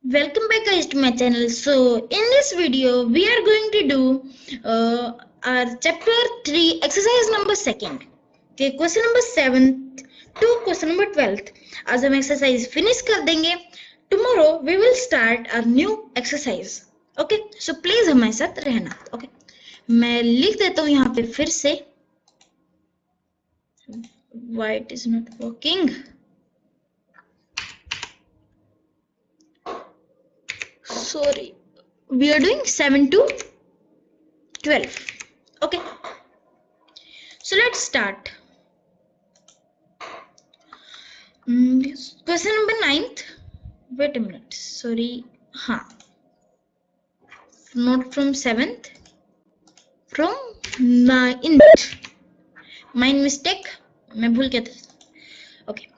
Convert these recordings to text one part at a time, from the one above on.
Welcome back guys to my channel. So in this video we are going to do our chapter 3 exercise number 2. Okay, question number 7th to question number 12th. आज हम exercise finish कर देंगे. Tomorrow we will start a new exercise. Okay, so please हमारे साथ रहना. Okay, मैं लिख देता हूँ यहाँ पे फिर से. Why it is not working? Sorry, we are doing 7 to 12. Okay, so let's start. Question number 9th. Wait a minute, sorry. Not from 7th, from 9th. My mistake, मैं भूल गया था. Okay,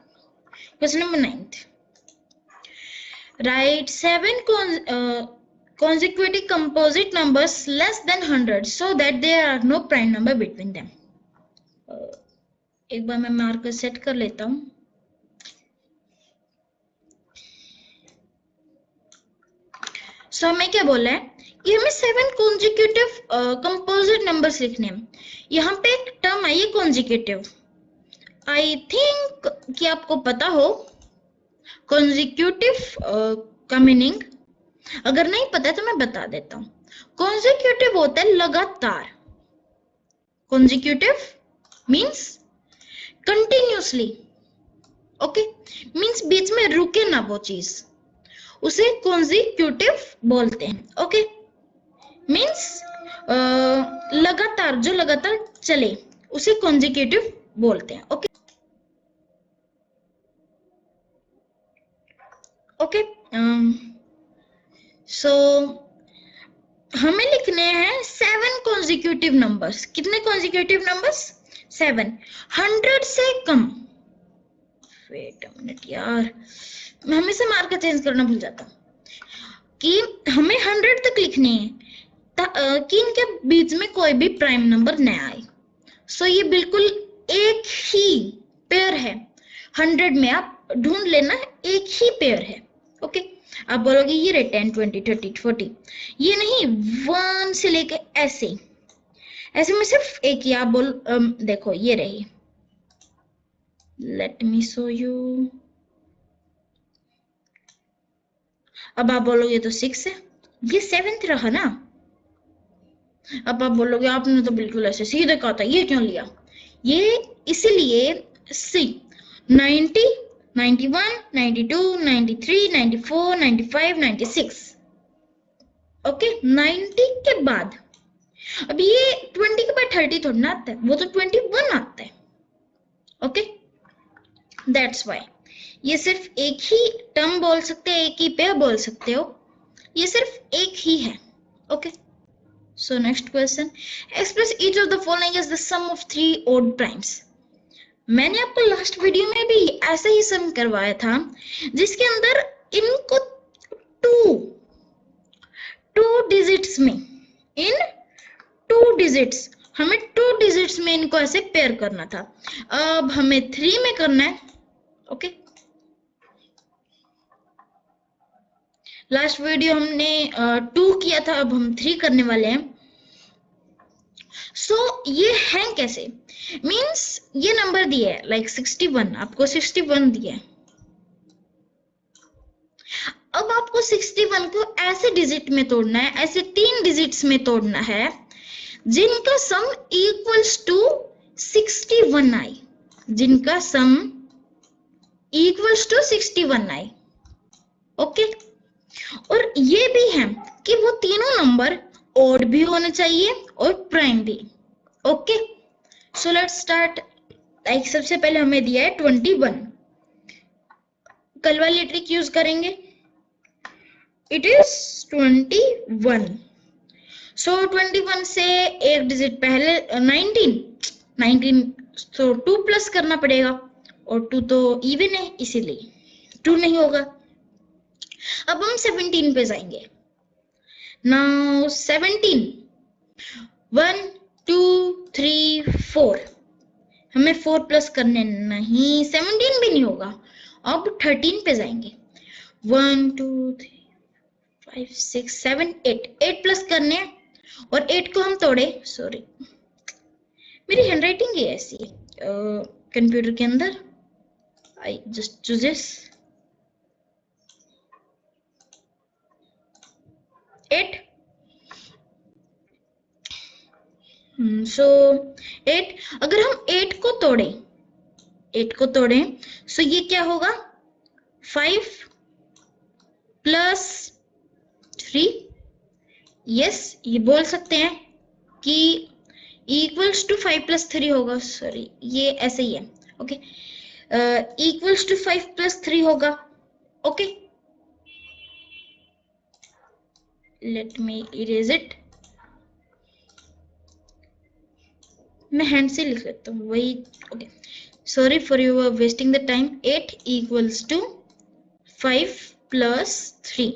question number 9th. Write 7 consecutive composite numbers less than 100 so that there are no prime number between them. एक बार मैं marker set कर लेता हूँ. So हमें क्या बोला है कि हमें 7 consecutive composite numbers लिखने हैं. यहाँ पे एक टर्म आई है consecutive. I think कि आपको पता हो consecutive का मीनिंग. अगर नहीं पता तो मैं बता देता हूँ. consecutive होता है लगातार. consecutive means continuously. Okay, means बीच में रुके ना वो चीज, उसे consecutive बोलते हैं. ओके, मीन्स लगातार, जो लगातार चले उसे consecutive बोलते हैं. ओके ओके, सो हमें लिखने हैं 7 consecutive numbers. कितने consecutive numbers? 7. 100 से कम. वेट अ मिनट यार, मैं हमेशा मार्कर चेंज करना भूल जाता हूँ. कि हमें 100 तक लिखनी है कि इनके बीच में कोई भी प्राइम नंबर न आए. सो ये बिल्कुल एक ही पेयर है. 100 में आप ढूंढ लेना, एक ही पेयर है. ओके, आप बोलोगे ये रहे 10, 20, 30, 40. ये नहीं, 1 से लेके ऐसे में सिर्फ एक ही. आप बोल देखो ये रही. Let me show you. अब आप बोलोगे तो 6 है, ये 7th रहा ना. अब आप बोलोगे आपने तो बिल्कुल ऐसे सीधे कहा था, ये क्यों लिया? ये इसलिए 90, 91, 92, 93, 94, 95, 96. ओके, 90 के बाद, अब ये 20 के बाद 30 थोड़ा ना आता है, वो तो 21 आता है. ओके, दैट्स वाई ये सिर्फ एक ही टर्म बोल सकते हैं, एक ही पेयर बोल सकते हो. ये सिर्फ एक ही है. Okay, so next question. Express each of the following as the sum of 3 odd primes. मैंने आपको लास्ट वीडियो में भी ऐसा ही सम करवाया था, जिसके अंदर इनको 2 डिजिट्स में, इन 2 डिजिट्स, हमें 2 डिजिट्स में इनको ऐसे पेयर करना था. अब हमें 3 में करना है. ओके, लास्ट वीडियो हमने 2 किया था, अब हम 3 करने वाले हैं. सो ये है कैसे? मीन्स ये नंबर दिया है लाइक 61, आपको 61 दिया है. अब आपको 61 को ऐसे डिजिट में तोड़ना है, ऐसे 3 डिजिट्स में तोड़ना है जिनका सम इक्वल्स टू 61 आए. जिनका सम इक्वल्स टू 61 आए. ओके, और ये भी है कि वो तीनों नंबर ऑड भी होने चाहिए और प्राइम भी. Okay, so let's start. Like सबसे पहले हमें दिया है 21. कल वाली ट्रिक यूज करेंगे. It is 21. सो 21 से एक डिजिट पहले 19, तो 2 प्लस करना पड़ेगा, और 2 तो इवन है इसीलिए 2 नहीं होगा. अब हम 17 पे जाएंगे. नाउ 17, 1, 2, 3, 4. हमें 4 प्लस करने नहीं, 17 भी नहीं होगा. अब 13 पे जाएंगे. 1, 2, 3, 5 6 7 8 8 प्लस करने हैं और 8 को हम तोड़े, सॉरी मेरी हैंडराइटिंग ही ऐसी है कंप्यूटर के अंदर, आई जस्ट चूज दिस 8 सो 8 अगर हम 8 को तोड़ें सो ये क्या होगा 5 प्लस 3, यस ये बोल सकते हैं कि इक्वल्स टू 5 प्लस 3 होगा, सॉरी ये ऐसे ही है, ओके इक्वल्स टू 5 प्लस 3 होगा, okay let me erase it, मैं हैंड से लिख लेता हूँ वही, okay sorry for you are wasting the time, 8 equals to 5 plus 3,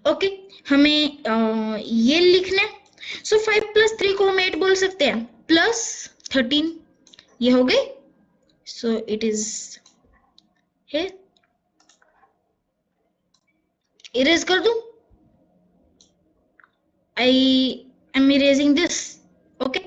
okay हमें ये लिखना है, सो 5 प्लस 3 को हम 8 बोल सकते हैं, प्लस 13 ये हो गए, सो इट इज है, इरेज कर दूं, I am erasing this, okay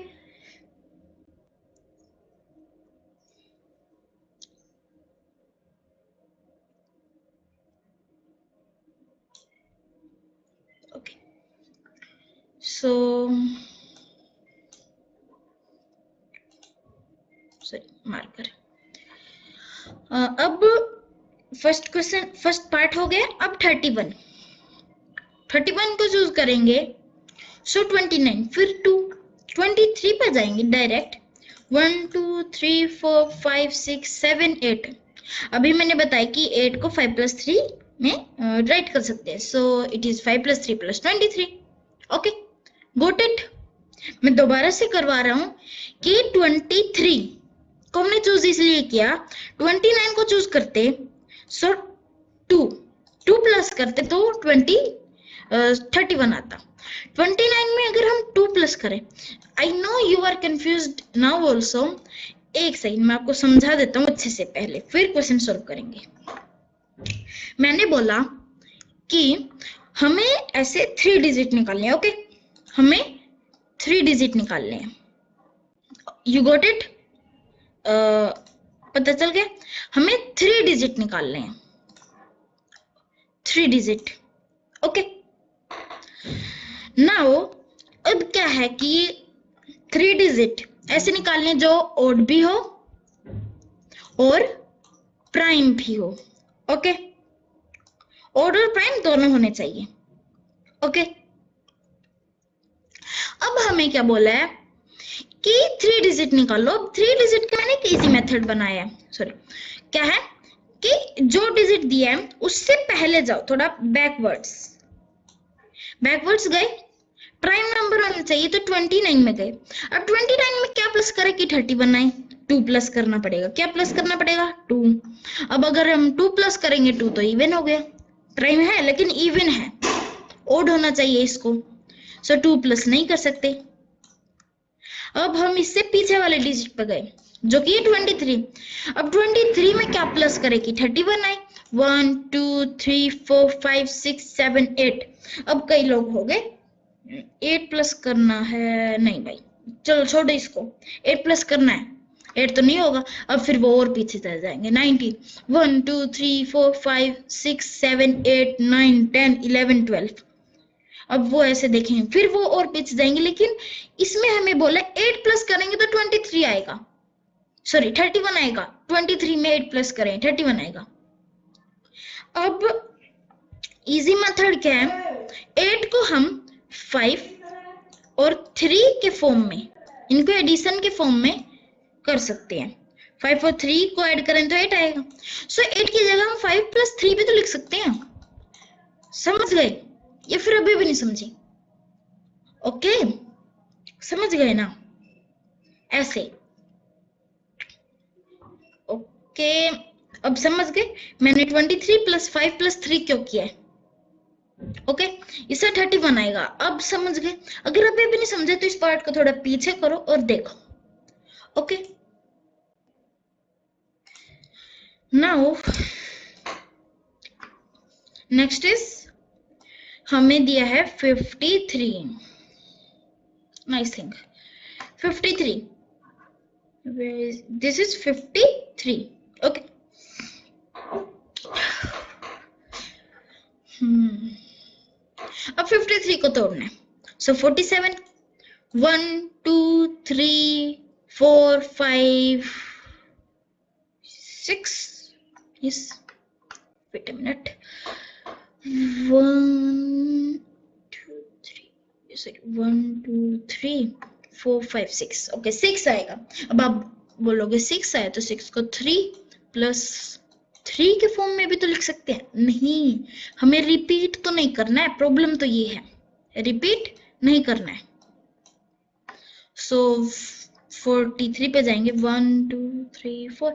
okay so marker, अब फर्स्ट क्वेश्चन फर्स्ट पार्ट हो गया, अब 31 को चूज करेंगे, सो 29 फिर 2 23 पर जाएंगे डायरेक्ट, 1 2 3 4 5 6 7 8, अभी मैंने बताया कि 8 को 5 प्लस 3 में राइट कर सकते हैं, so it is 5 plus 3 plus 23, okay got it, मैं दोबारा से करवा रहा हूं कि 23 को हमने चूज इसलिए किया, 29 को चूज करते सो 2 प्लस करते तो 31 आता, 29 में अगर हम 2 प्लस करें, I know you are confused now also, एक सेकंड मैं आपको समझा देता हूँ अच्छे से, पहले फिर क्वेश्चन सॉल्व करेंगे। मैंने बोला कि हमें ऐसे 3 डिजिट निकालने हैं, ओके हमें 3 डिजिट निकालने हैं, यू गॉट इट, पता चल गया, हमें 3 डिजिट निकालने हैं, 3 डिजिट, ओके नाउ अब क्या है कि 3 डिजिट ऐसे निकालने जो ओड भी हो और प्राइम भी हो, ओके ओड और प्राइम दोनों होने चाहिए, ओके अब हमें क्या बोला है कि 3 डिजिट निकालो, अब 3 डिजिट का मैंने एक इजी मेथड बनाया है, सॉरी क्या है कि जो डिजिट दिया है उससे पहले जाओ थोड़ा बैकवर्ड्स गए, प्राइम नंबर होना चाहिए तो 29 में गए, अब 29 में क्या प्लस करें कि 31 आए, 2 प्लस करना पड़ेगा, क्या प्लस करना पड़ेगा 2, अब अगर हम 2 प्लस करेंगे 2 तो इवन हो गया, प्राइम है लेकिन इवन है, ओड होना चाहिए इसको, सो 2 प्लस नहीं कर सकते, अब हम इससे पीछे वाले डिजिट पर गए जो कि 23, अब 23 में क्या प्लस करें कि 31 आए, 1 2 3 4 5 6 7 8, अब कई लोग हो गए 8 प्लस करना है, नहीं भाई चलो छोड़ो इसको, 8 प्लस करना है, 8 तो नहीं होगा, अब फिर वो और पीछे चले जाएंगे, 19 1 2 3 4 5 6 7 8 9 10 11 12, अब वो ऐसे देखेंगे फिर वो और पीछे जाएंगे, लेकिन इसमें हमें बोला 8 प्लस करेंगे तो 23 आएगा, सॉरी 31 आएगा, 23 में 8 प्लस करें 31 आएगा, अब इजी मेथड क्या है, 8 को हम 5 और 3 के फॉर्म में, इनको एडिशन के फॉर्म में कर सकते हैं, 5 और 3 को ऐड करें तो 8 आएगा, सो 8 की जगह हम 5 प्लस 3 भी तो लिख सकते हैं, समझ गए या फिर अभी भी नहीं समझे, ओके समझ गए ना, ऐसे ओके अब समझ गए मैंने 23 प्लस 5 प्लस 3 क्यों किया है, ओके इससे 31 आएगा, अब समझ गए, अगर अभी भी नहीं समझे तो इस पार्ट को थोड़ा पीछे करो और देखो, ओके नाउ नेक्स्ट इज हमें दिया है 53. Nice thing. 53. This is 53. Okay. अब 53 को तोड़ना है. सो 47. 1 2 3 4 5 6. Yes. Wait a minute. 1 2 3. Sorry. 1 2 3 4 5 6. Okay 6 आएगा. अब आप बोलोगे 6 आया तो 6 को 3 प्लस 3 के फॉर्म में भी तो लिख सकते हैं. नहीं, हमें रिपीट तो नहीं करना है. प्रॉब्लम तो ये है, रिपीट नहीं करना है. सो 43 पे जाएंगे. 1 2 3 4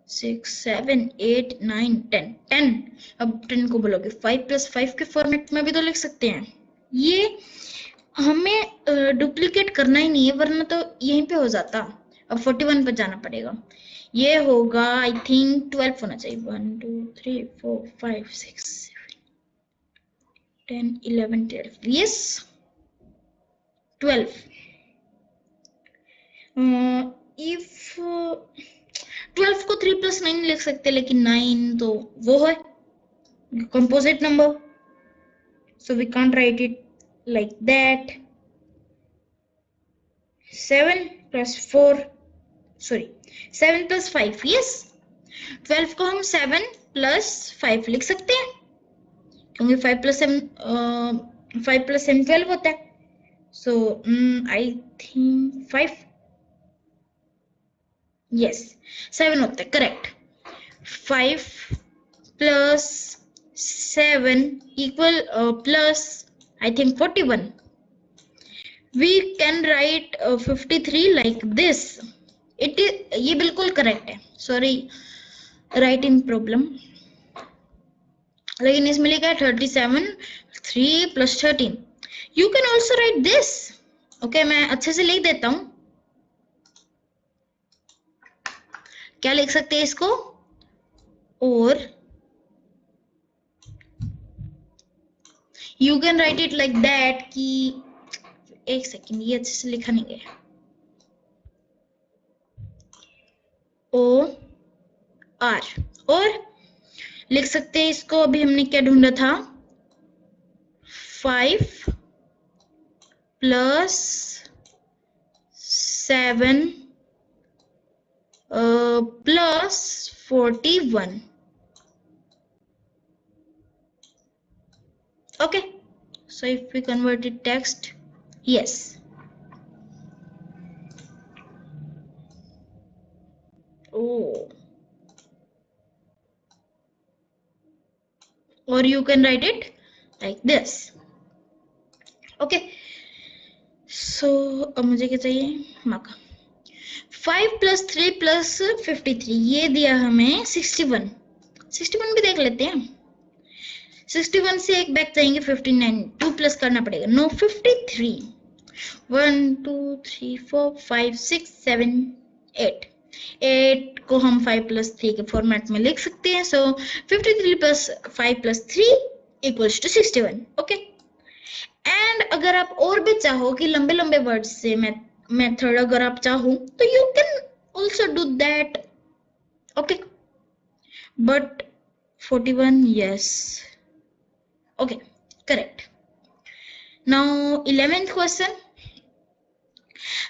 6 7 8 9 10. 10. अब 10 को बोलोगे 5 प्लस 5 के फॉर्मेट में भी तो लिख सकते हैं. ये हमें डुप्लीकेट करना ही नहीं है, वरना तो यहीं पे हो जाता. अब 41 पे जाना पड़ेगा. ये होगा आई थिंक 12 होना चाहिए. 1 2 3 4 5 6 7 10 11 12. यस 12. इफ 12 को 3 प्लस 9 लिख सकते, लेकिन 9 तो वो है composite number, so we can't write it like that. 7 plus 4, sorry 7 plus 5. yes 12 को हम 7 plus 5 लिख सकते हैं, क्योंकि 5 plus 7 12 होता है. so I think 5. yes 7 होता है. Correct. 5 plus 7 equal plus I think 41. we can write 53 like this. it is ये बिल्कुल करेक्ट है. Sorry writing problem. लेकिन इसमें लिखा है 37 3 plus 13. you can also write this. Okay मैं अच्छे से लिख देता हूं. क्या लिख सकते हैं इसको? और you can write it like that कि एक सेकेंड, ये अच्छे से लिखा नहीं गया. O R. और लिख सकते हैं इसको. अभी हमने क्या ढूंढा था? 5 plus 7 plus 41. okay, so if we convert it text, yes oh, or you can write it like this. okay, so अब मुझे क्या चाहिए? मार्क. 5 plus 3 plus 53. ये दिया हमें 61. 61 भी देख लेते हैं. 61 से एक बैक जाएंगे 59. 2 प्लस करना पड़ेगा. नो 53. 1 2 3 4 5 6 7 8. 8 को हम 5 plus 3 के फॉर्मेट में लिख सकते हैं. सो 53 plus 5 plus 3 equals to 61. Okay. And अगर आप और भी चाहो कि लंबे लंबे वर्ड से मेथड अगर आप चाहो तो you can also do that. Okay, but 41. yes okay, correct. now 11th question.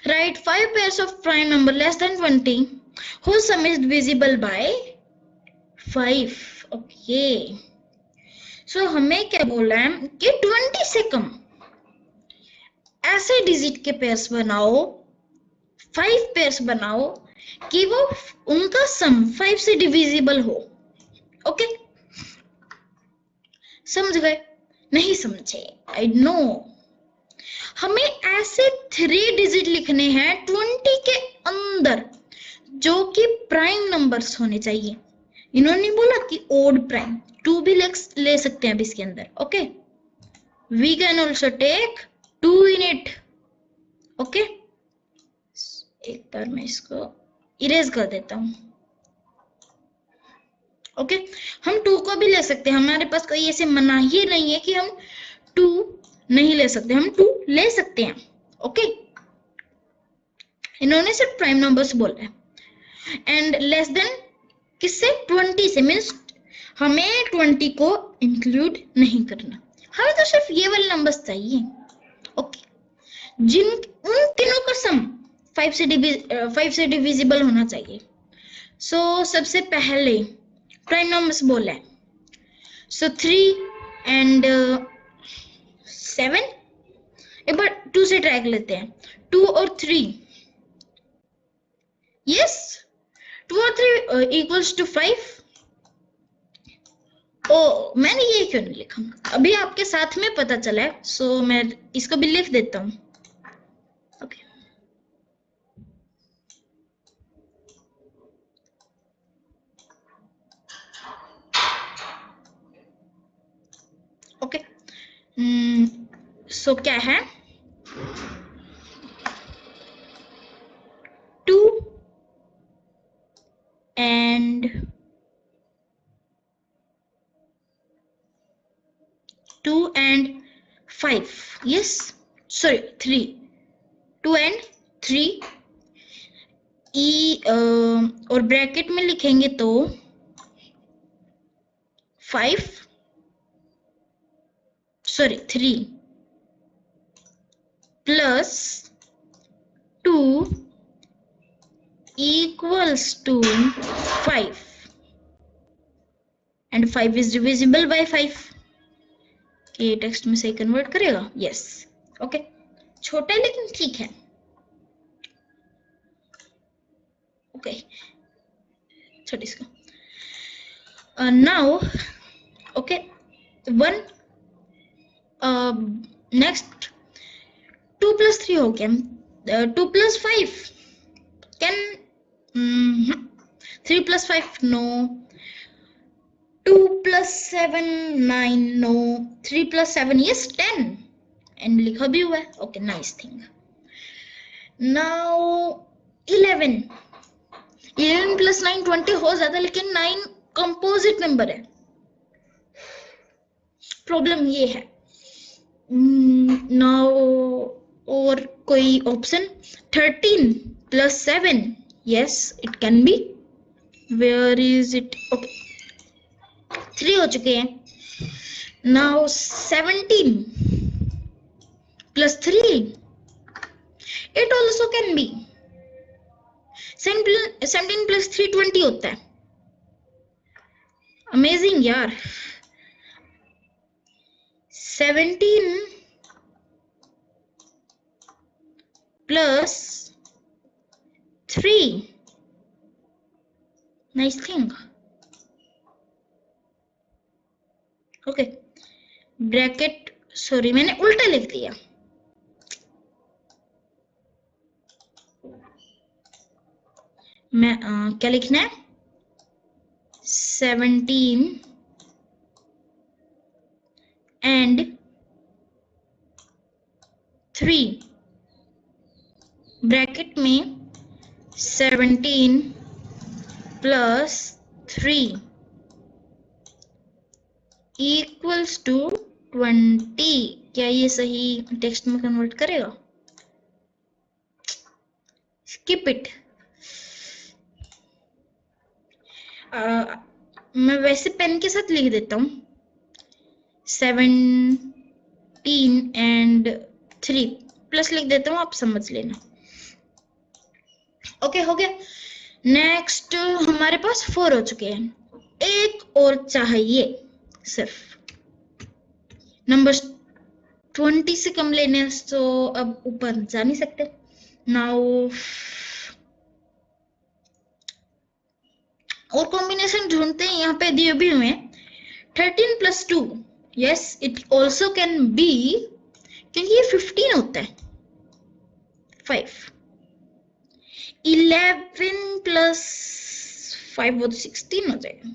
write 5 pairs of prime number less than 20 whose sum is divisible by 5. okay, so हमें क्या बोला है कि 20 से कम ऐसे डिजिट के पेयर्स बनाओ, 5 पेयर्स बनाओ कि वो उनका सम 5 से डिविजिबल हो. ओके, समझ गए? नहीं समझे? I know. हमें ऐसे 3 डिजिट लिखने हैं 20 के अंदर जो कि प्राइम नंबर्स होने चाहिए. इन्होंने बोला कि ओड प्राइम. 2 भी ले सकते हैं अब इसके अंदर. Okay, we can also take 2 in it. Okay, एक बार मैं इसको इरेज कर देता हूं. ओके, हम 2 को भी ले सकते हैं. हमारे पास कोई ऐसे मनाही नहीं है कि हम 2 नहीं ले सकते, हम 2 ले सकते हैं। ओके, इन्होंने सिर्फ प्राइम नंबर्स बोला है। एंड लेस देन किससे? 20 से, मीन्स हमें 20 को इंक्लूड नहीं करना, हमें तो सिर्फ ये वाले नंबर्स चाहिए। ओके, उन तीनों का सम 5 से डिविजिबल होना चाहिए। सो सबसे पहले प्राइम नंबर्स बोला है, सो 3 एंड 7, एक बार 2 से ट्राई कर लेते हैं। 2 और 3, यस 2 और 3 इक्वल्स टू 5। ओ, मैंने ये क्यों नहीं लिखा? अभी आपके साथ में पता चला है, सो मैं इसको भी लिख देता हूँ। ओके, ओके, सो क्या है? 2 and 5, yes, sorry 3, 2 and 3 और ब्रैकेट में लिखेंगे तो 3 plus 2 equals to 5 and 5 is divisible by 5। ये टेक्स्ट में सही कन्वर्ट करेगा? यस, ओके, छोटा है लेकिन ठीक है। ओके, छोड़ इसको। नाउ ओके, 1 नेक्स्ट 2 plus 3 हो गया, 2 plus 5 can 3 plus 5 no, 2 plus 7 9 no, 3 plus 7 yes 10 and लिखा भी हुआ है। Okay, nice thing. Now 11 plus 9 20 हो जाता है, लेकिन 9 कंपोजिट नंबर है, प्रॉब्लम ये है। नाउ और कोई option? 13 plus 7 yes it can be, where is it? Okay, 3 हो चुके हैं। Now 17 plus 3 it also can be, 17 plus 3 20 होता है। अमेजिंग यार। 17 plus 3, nice thing। Okay, bracket, sorry मैंने उल्टा लिख दिया। मैं क्या लिखना है? 17 and 3 ब्रैकेट में 17 plus 3 equals to 20। क्या ये सही टेक्स्ट में कन्वर्ट करेगा? Skip it. मैं वैसे पेन के साथ लिख देता हूँ, 17 and 3 प्लस लिख देता हूँ, आप समझ लेना। ओके, हो गया। नेक्स्ट हमारे पास 4 हो चुके हैं, एक और चाहिए सिर्फ। नंबर 20 से कम लेने, तो अब ऊपर जा नहीं सकते। नाउ और कॉम्बिनेशन ढूंढते हैं, यहाँ पे दिए भी हुए हैं। 13 plus 2 yes it also can be, क्योंकि ये 15 होता है। 5 11 plus 5 वो तो 16 हो जाएगा।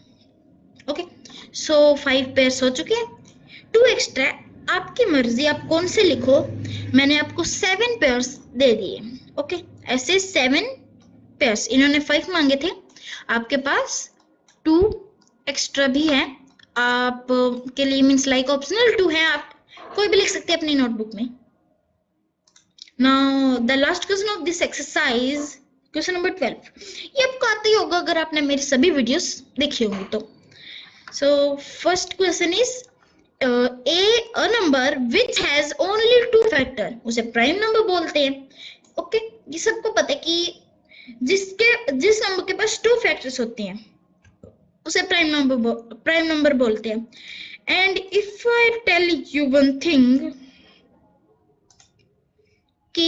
ओके, सो 5 पेयर्स हो चुके हैं। 2 एक्स्ट्रा, आपकी मर्जी आप कौन से लिखो। मैंने आपको 7 पेयर्स दे दिए। ओके, ऐसे 7 पेयर्स, इन्होंने 5 मांगे थे, आपके पास 2 एक्स्ट्रा भी है आप के लिए, मीन्स लाइक ऑप्शनल 2 है, आप कोई भी लिख सकते हैं अपनी नोटबुक में। Now the last question of this exercise, question number 12, ये आपको आता ही होगा अगर आपने मेरी सभी वीडियोस देखी होंगी तो। So first question is a number which has only 2 factor, उसे प्राइम नंबर बोलते हैं। ओके, ये सबको पता है कि जिस नंबर के पास 2 फैक्टर्स होते हैं उसे प्राइम नंबर बोलते हैं। And if I tell you one thing कि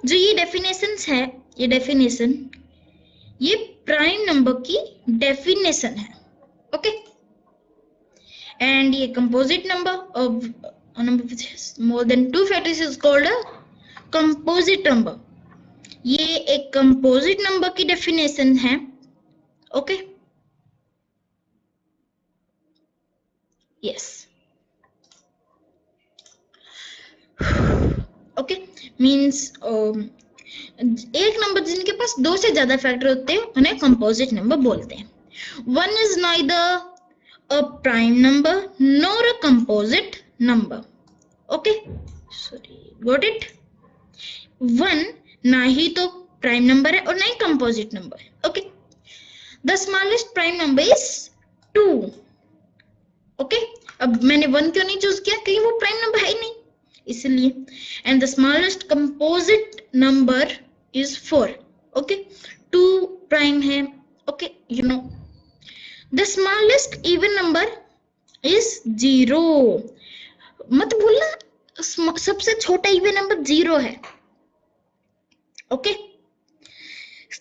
जो ये डेफिनेशंस है, ये डेफिनेशन ये प्राइम नंबर की डेफिनेशन है। ओके, एंड ये composite number of number which has more than 2 factors is called a composite number. ये एक कंपोजिट नंबर की डेफिनेशन है। ओके, यस, ओके, मीन्स एक नंबर जिनके पास 2 से ज्यादा फैक्टर होते हैं उन्हें कंपोजिट नंबर बोलते हैं। 1 is neither a prime number nor a composite number. Okay, sorry, got it? 1 ना ही तो प्राइम नंबर है और ना ही कंपोजिट नंबर है। Okay, the smallest prime number is 2। Okay, अब मैंने 1 क्यों नहीं चूज किया, क्योंकि वो प्राइम नंबर है ही नहीं, इसलिए। And the smallest composite number is 4। Okay, 2 prime है। Okay, you know the smallest even number is 0। मत भूलना सबसे छोटा इवन नंबर 0 है। Okay,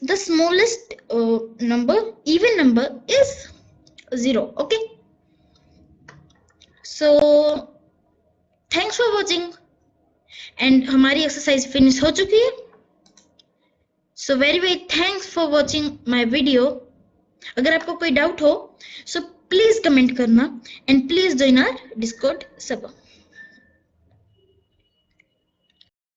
the smallest number even number is 0। Okay, so thanks for watching and हमारी exercise finish हो चुकी है। So very thanks for watching my video. अगर आपको कोई डाउट हो सो प्लीज कमेंट करना and please join our Discord server.